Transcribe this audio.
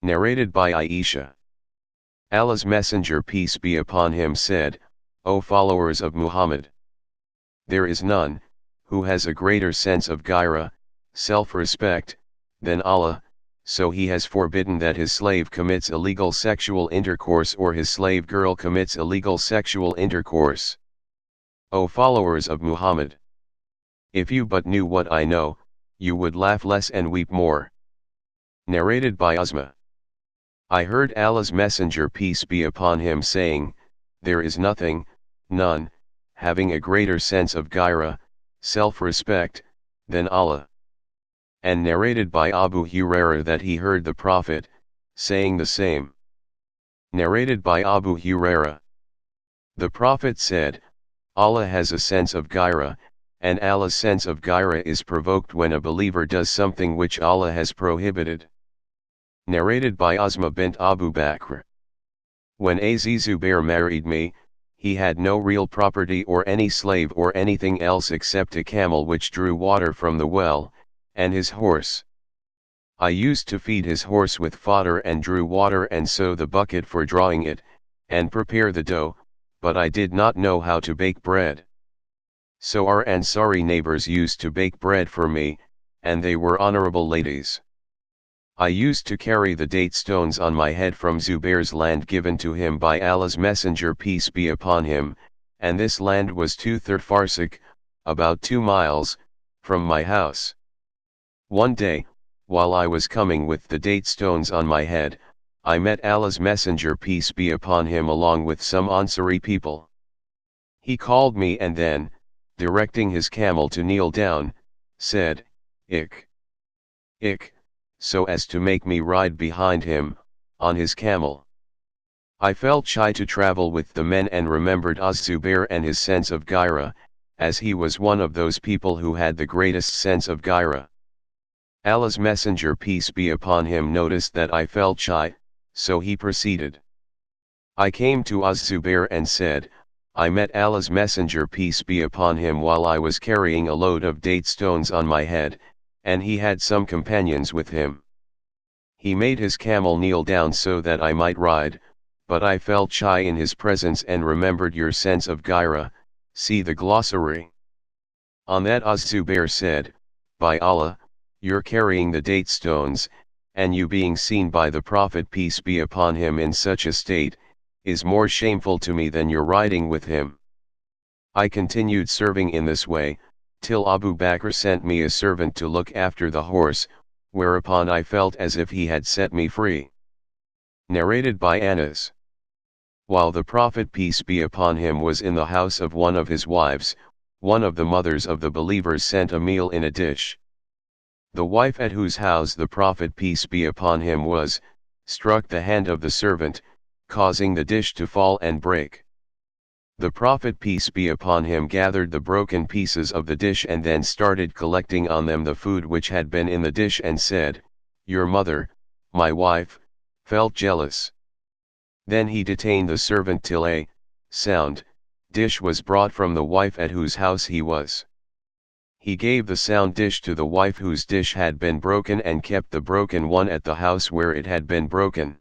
Narrated by Aisha. Allah's Messenger peace be upon him said, O followers of Muhammad! There is none, who has a greater sense of gaira, self-respect, than Allah, so he has forbidden that his slave commits illegal sexual intercourse or his slave girl commits illegal sexual intercourse. O followers of Muhammad! If you but knew what I know, you would laugh less and weep more. Narrated by Uzma. I heard Allah's Messenger peace be upon him saying, there is nothing, none, having a greater sense of gaira, self-respect, than Allah. And narrated by Abu Hurairah that he heard the Prophet, saying the same. Narrated by Abu Hurairah. The Prophet said, Allah has a sense of gaira, and Allah's sense of gaira is provoked when a believer does something which Allah has prohibited. Narrated by Asma bint Abu Bakr. When Az-Zubair married me, he had no real property or any slave or anything else except a camel which drew water from the well, and his horse. I used to feed his horse with fodder and drew water and sew the bucket for drawing it, and prepare the dough, but I did not know how to bake bread. So our Ansari neighbors used to bake bread for me, and they were honorable ladies. I used to carry the date stones on my head from Zubair's land given to him by Allah's Messenger peace be upon him, and this land was 2/3 farsakh, about 2 miles, from my house. One day, while I was coming with the date stones on my head, I met Allah's Messenger peace be upon him along with some Ansari people. He called me and then, directing his camel to kneel down, said, Ik, Ik, so as to make me ride behind him, on his camel. I felt shy to travel with the men and remembered Az-Zubair and his sense of gaira, as he was one of those people who had the greatest sense of gaira. Allah's Messenger peace be upon him noticed that I felt shy, so he proceeded. I came to Az-Zubair and said, I met Allah's Messenger peace be upon him while I was carrying a load of date stones on my head, and he had some companions with him. He made his camel kneel down so that I might ride, but I felt shy in his presence and remembered your sense of gaira, see the glossary. On that Az-Zubair said, by Allah, you're carrying the date stones, and you being seen by the Prophet peace be upon him in such a state, is more shameful to me than your riding with him. I continued serving in this way, till Abu Bakr sent me a servant to look after the horse, whereupon I felt as if he had set me free. Narrated by Anas. While the Prophet peace be upon him was in the house of one of his wives, one of the mothers of the believers sent a meal in a dish. The wife at whose house the Prophet peace be upon him was, struck the hand of the servant, causing the dish to fall and break. The Prophet peace be upon him gathered the broken pieces of the dish and then started collecting on them the food which had been in the dish and said, your mother, my wife, felt jealous. Then he detained the servant till a sound dish was brought from the wife at whose house he was. He gave the sound dish to the wife whose dish had been broken and kept the broken one at the house where it had been broken.